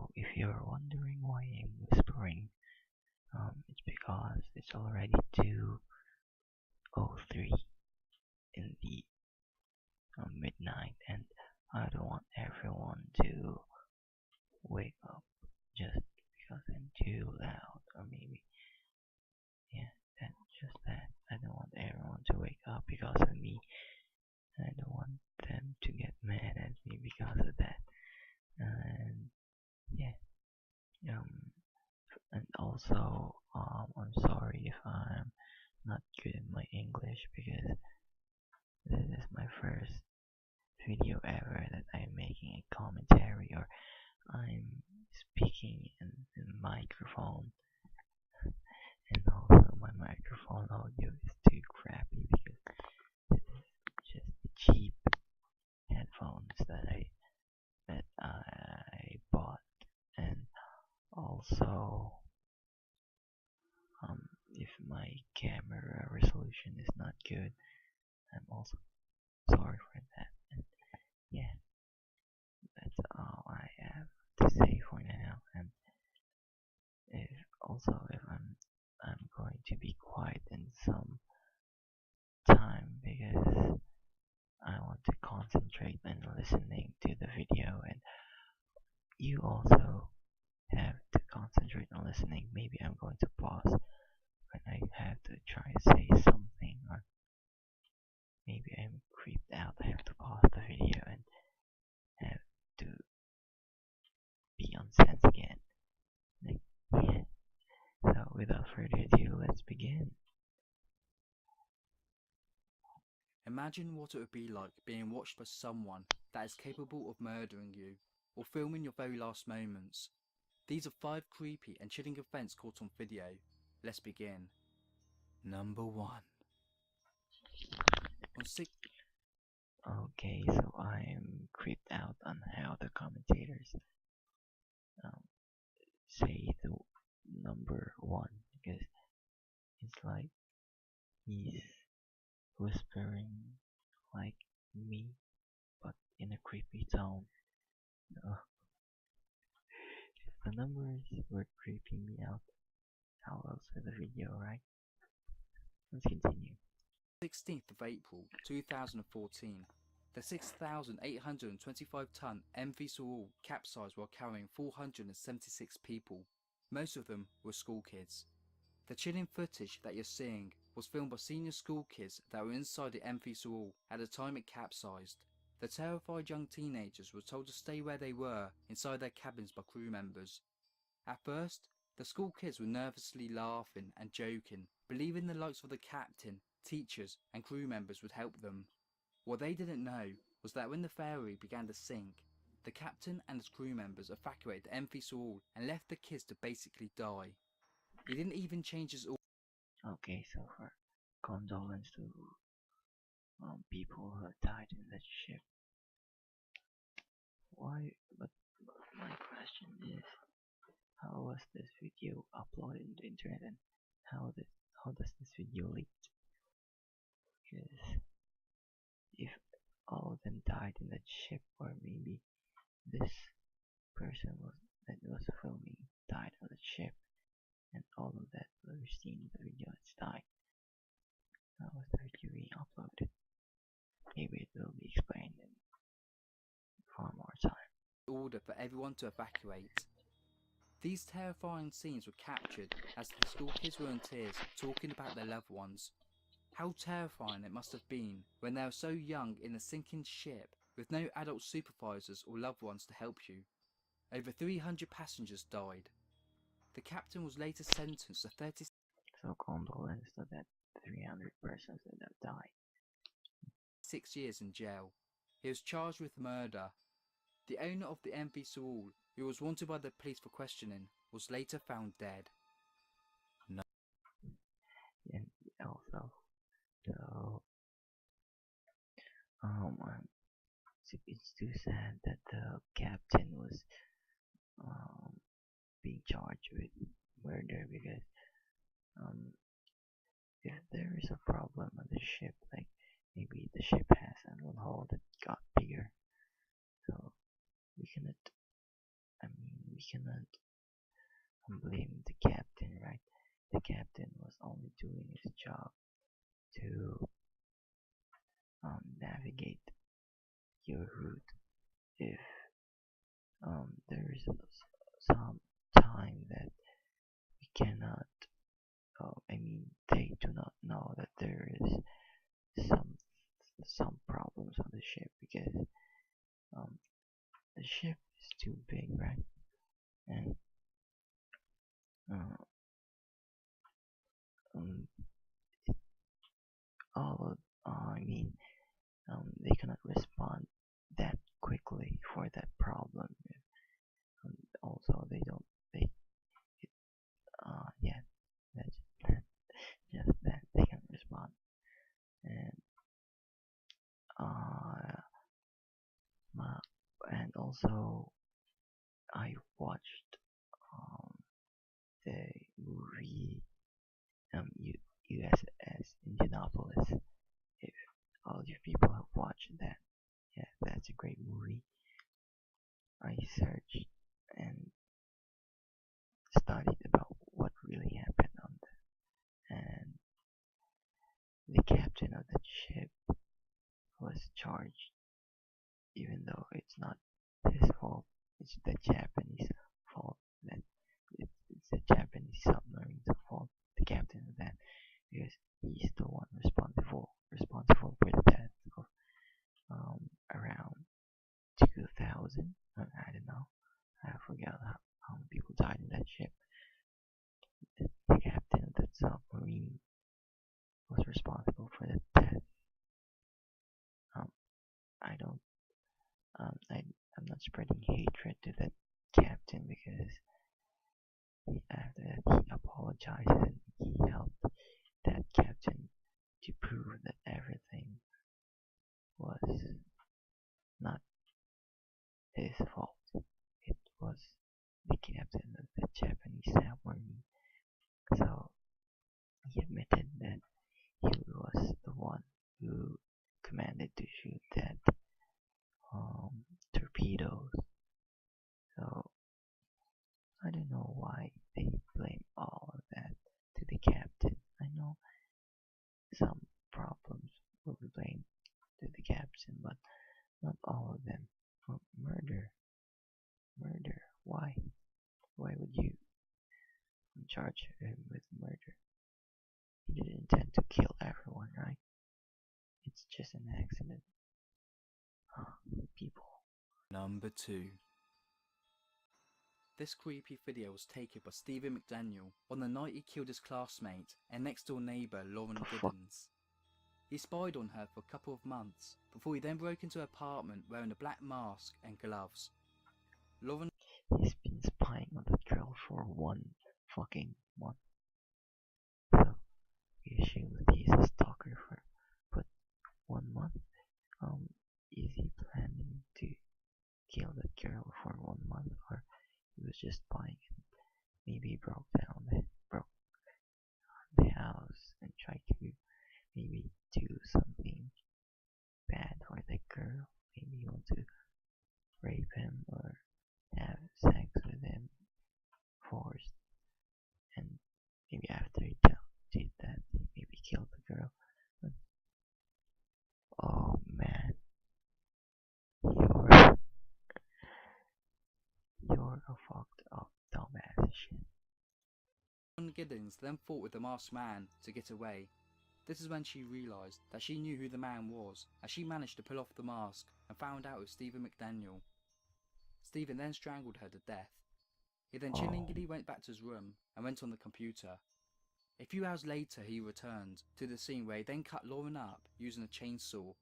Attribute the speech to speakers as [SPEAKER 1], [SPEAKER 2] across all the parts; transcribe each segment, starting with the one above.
[SPEAKER 1] So if you're wondering why I'm whispering, it's because it's already 2:03 in the midnight, and I don't want everyone to wake up just because I'm too loud, or maybe, yeah, that's just that. I don't want everyone to wake up because of me. I don't want them to get mad at me because of that. And yeah, and also, I'm sorry if I'm not good at my English because this is my first video ever that I'm making a commentary or I'm speaking in the microphone, and also my microphone audio is too crappy because this is just cheap headphones that I bought, and also if my camera resolution is not good, I'm also sorry for that. And yeah, that's all I have to say for now. And if I'm going to be quiet in some time because I want to concentrate on listening to the video, and you also have to concentrate on listening. Maybe I'm going to pause when I have to try to say something, or maybe I'm creeped out. I have to pause the video and have to be on sense again. Like, yeah. So without further ado, let's begin.
[SPEAKER 2] Imagine what it would be like being watched by someone that is capable of murdering you or filming your very last moments. These are 5 creepy and chilling events caught on video. Let's begin. Number 1. On 6
[SPEAKER 1] Okay, so I'm creeped out on how the commentators say the number 1 because it's like he's whispering like me, but in a creepy tone. Uh, if the numbers were creeping me out, how else would the video, right? Let's continue.
[SPEAKER 2] 16th of April 2014, the 6,825-ton MV Sorul capsized while carrying 476 people. Most of them were school kids. The chilling footage that you're seeing was filmed by senior school kids that were inside the MV Sorul at the time it capsized. The terrified young teenagers were told to stay where they were inside their cabins by crew members. At first, the school kids were nervously laughing and joking, believing the likes of the captain, teachers and crew members would help them. What they didn't know was that when the ferry began to sink, the captain and his crew members evacuated the MV Sorul and left the kids to basically die. He didn't even change his order.
[SPEAKER 1] Okay, so for condolence to people who have died in that ship. Why? But my question is, how was this video uploaded on the internet, and how does this video leak? Because if all of them died in that ship, or maybe this person that was filming died on the ship, and all of that we've seen in the video has died, how was the video being uploaded? Maybe it will be explained in far more time.
[SPEAKER 2] Order for everyone to evacuate. These terrifying scenes were captured as the school kids were in tears talking about their loved ones. How terrifying it must have been when they were so young in a sinking ship with no adult supervisors or loved ones to help you. Over 300 passengers died. The captain was later sentenced to 36
[SPEAKER 1] So condolence to that 300 persons that have died.
[SPEAKER 2] years in jail. He was charged with murder. The owner of the MV Sorul, who was wanted by the police for questioning, was later found dead. No.
[SPEAKER 1] And also, so it's too sad that the captain was being charged with murder because if there is a problem on the ship, like maybe the ship has a hole that got bigger, so we cannot. I mean, we cannot blame the captain, right? The captain was only doing his job to navigate your route. If there is some time that we cannot, they do not know that there is some problems on the ship because um, the ship is too big, right? And uh, um, all of, they cannot respond that quickly for that problem. Also, they don't. They yeah, that's just that they can respond. And uh, my, and also I watched the movie USS Indianapolis. If all you people have watched that, yeah, that's a great movie. I searched and studied about what really happened on that, and the captain of that ship was charged, even though it's not his fault. It's the Japanese fault. That it's the Japanese submarine's fault. The captain of that, because he's the one responsible for the death of around 2,000. I don't know. I forgot how many people died in that ship. The captain of that submarine was responsible for the death. Um, I don't. I'm not spreading hatred to that captain because after that he apologized and he helped that captain to prove that everything was not his fault. It was the captain of the Japanese submarine. So he admitted that he was the one who commanded to shoot that torpedoes. So I don't know why they blame all of that to the captain. I know some problems will be blamed to the captain, but not all of them. Murder, murder. Why? Why would you charge him with murder? He didn't intend to kill everyone, right? It's just an accident. People.
[SPEAKER 2] Number 2. This creepy video was taken by Stephen McDaniel on the night he killed his classmate and next door neighbour Lauren Giddens. He spied on her for a couple of months before he then broke into her apartment wearing a black mask and gloves. Lauren
[SPEAKER 1] He's been spying on that girl for 1 fucking month. So we assume that he's a stalker but 1 month. Is he planning to kill that girl for 1 month, or he was just spying and maybe he broke the house and tried to maybe do something bad for that girl? Maybe he wants to rape him or have sex with him forced, and maybe after he did that, he maybe killed the girl. But, oh man, you're a fucked up dumbass shit.
[SPEAKER 2] Giddens then fought with the masked man to get away. This is when she realised that she knew who the man was, as she managed to pull off the mask and found out it was Stephen McDaniel. Stephen then strangled her to death. He then chillingly went back to his room and went on the computer. A few hours later he returned to the scene where he then cut Lauren up using a chainsaw.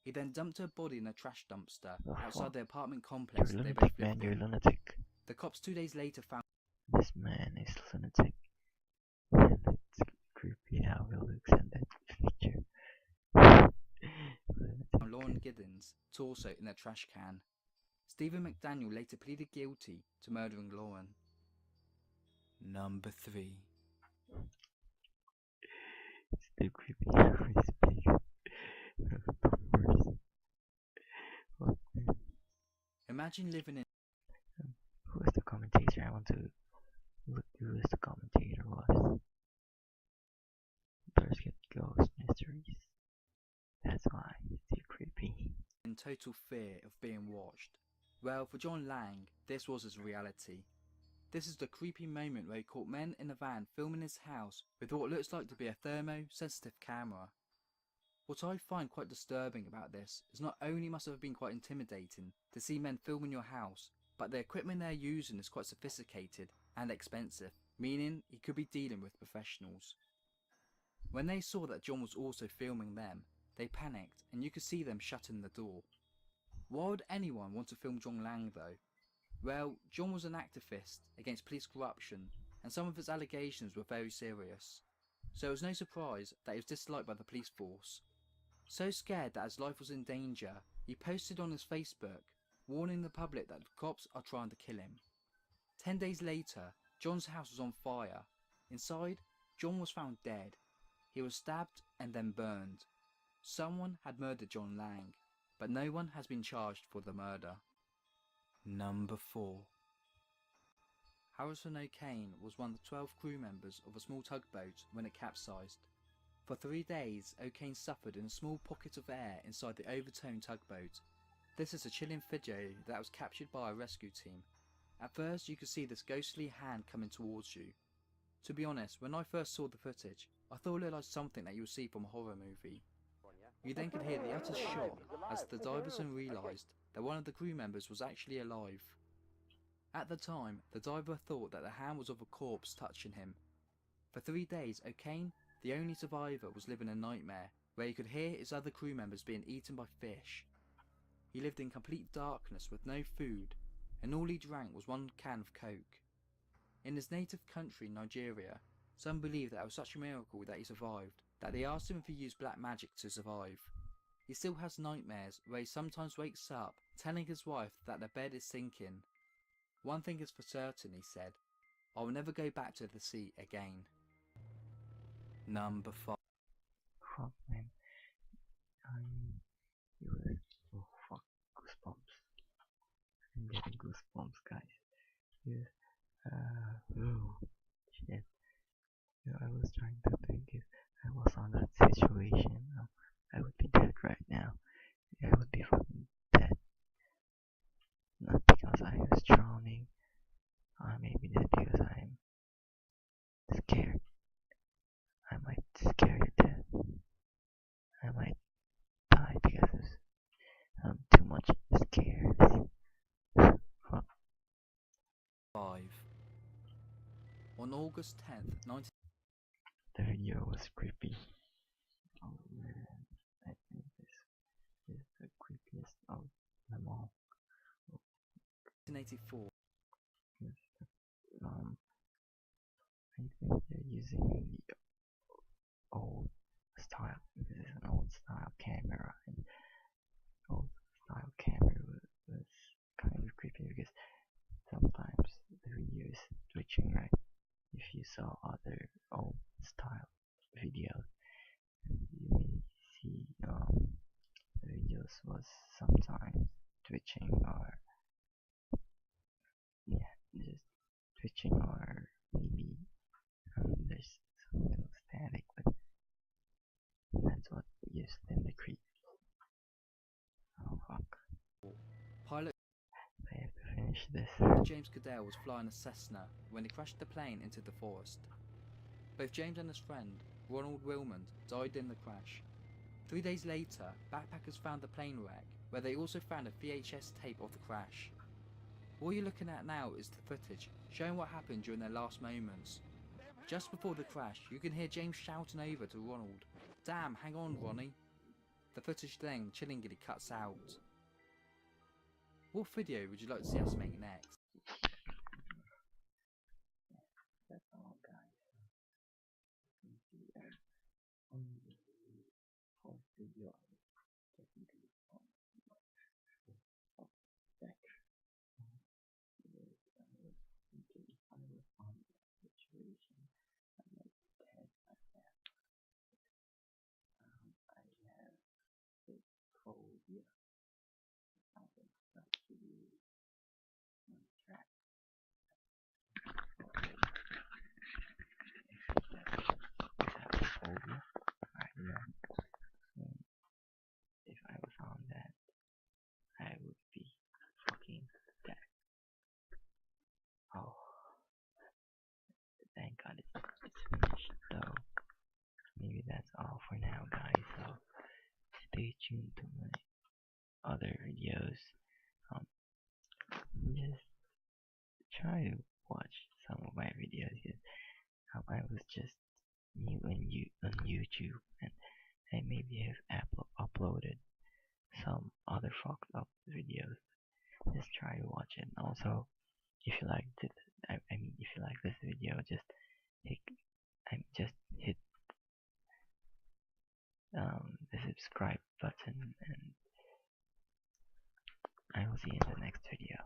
[SPEAKER 2] He then dumped her body in a trash dumpster outside the apartment complex
[SPEAKER 1] You're
[SPEAKER 2] they
[SPEAKER 1] lunatic,
[SPEAKER 2] both
[SPEAKER 1] man.
[SPEAKER 2] lived
[SPEAKER 1] You're
[SPEAKER 2] in.
[SPEAKER 1] lunatic.
[SPEAKER 2] The cops 2 days later found
[SPEAKER 1] This man is lunatic. And it's creepy how he looks at that picture.
[SPEAKER 2] Lauren Giddens' torso in a trash can. Stephen McDaniel later pleaded guilty to murdering Lauren. Number 3.
[SPEAKER 1] It's too creepy how he speaks. The worst.
[SPEAKER 2] Imagine living in
[SPEAKER 1] Who is the commentator want to look who the commentator was. There's ghost mysteries. That's why it's too creepy.
[SPEAKER 2] In total fear of being watched. Well, for John Lang, this was his reality. This is the creepy moment where he caught men in a van filming his house with what looks like to be a thermosensitive camera. What I find quite disturbing about this is not only must it have been quite intimidating to see men filming your house, but the equipment they're using is quite sophisticated and expensive, meaning he could be dealing with professionals. When they saw that John was also filming them, they panicked and you could see them shutting the door. Why would anyone want to film John Lang though? Well, John was an activist against police corruption and some of his allegations were very serious. So it was no surprise that he was disliked by the police force. So scared that his life was in danger, he posted on his Facebook, warning the public that the cops are trying to kill him. 10 days later, John's house was on fire. Inside, John was found dead. He was stabbed and then burned. Someone had murdered John Lang, but no one has been charged for the murder. Number 4. Harrison O'Kane was one of the 12 crew members of a small tugboat when it capsized. For 3 days, O'Kane suffered in a small pocket of air inside the overturned tugboat. This is a chilling video that was captured by a rescue team. At first you could see this ghostly hand coming towards you. To be honest, when I first saw the footage, I thought it looked like something that you would see from a horror movie. You then could hear the utter shock as the diverson realised that one of the crew members was actually alive. At the time, the diver thought that the hand was of a corpse touching him. For 3 days, O'Kane, the only survivor, was living a nightmare where he could hear his other crew members being eaten by fish. He lived in complete darkness with no food, and all he drank was 1 can of Coke. In his native country, Nigeria, some believe that it was such a miracle that he survived, that they asked him if he used black magic to survive. He still has nightmares where he sometimes wakes up telling his wife that the bed is sinking. One thing is for certain, he said, I will never go back to the sea again. Number 5.
[SPEAKER 1] Fuck, man. It was, oh fuck, goosebumps. I'm getting goosebumps, guys. Yes. Oh, shit. Yeah, I was trying to think if I was on that situation, I would be dead right now. I would be fucking dead. Not because I was drowning. I may be dead because I'm scared. I might scare you to death. I might die because I'm too much scared. Fuck.
[SPEAKER 2] 5. On August 10th, 19...
[SPEAKER 1] The video was creepy. Oh man, I think this is the creepiest of them all.
[SPEAKER 2] 1984.
[SPEAKER 1] I think they're using the old style. This is an old style camera, and old style camera was kind of creepy because sometimes the video is twitching, right? If you saw other old style videos, you may see the videos was sometimes twitching or yeah, just twitching or maybe there's some little static, but that's what gives them the creep. Oh fuck.
[SPEAKER 2] Pilot
[SPEAKER 1] I have to finish this.
[SPEAKER 2] James Goodell was flying a Cessna when he crashed the plane into the forest. Both James and his friend, Ronald Wilmond, died in the crash. 3 days later, backpackers found the plane wreck, where they also found a VHS tape of the crash. What you're looking at now is the footage showing what happened during their last moments. Just before the crash, you can hear James shouting over to Ronald, "Damn, hang on, Ronnie." The footage then chillingly cuts out. What video would you like to see us make next?
[SPEAKER 1] That's all, guys. You can see only the first video I was getting to this point. Oh, back. Because I was thinking if I was on that situation, I might be dead by now. I have this phobia. I think that's really god, it's finished. So maybe that's all for now, guys. So stay tuned to my other videos. Um, just try to watch some of my videos. I was just new on YouTube, and I maybe have uploaded some other fucked up videos. Just try to watch it. Also, if you like it, I mean, if you like this video, hit, just hit the subscribe button, and I will see you in the next video.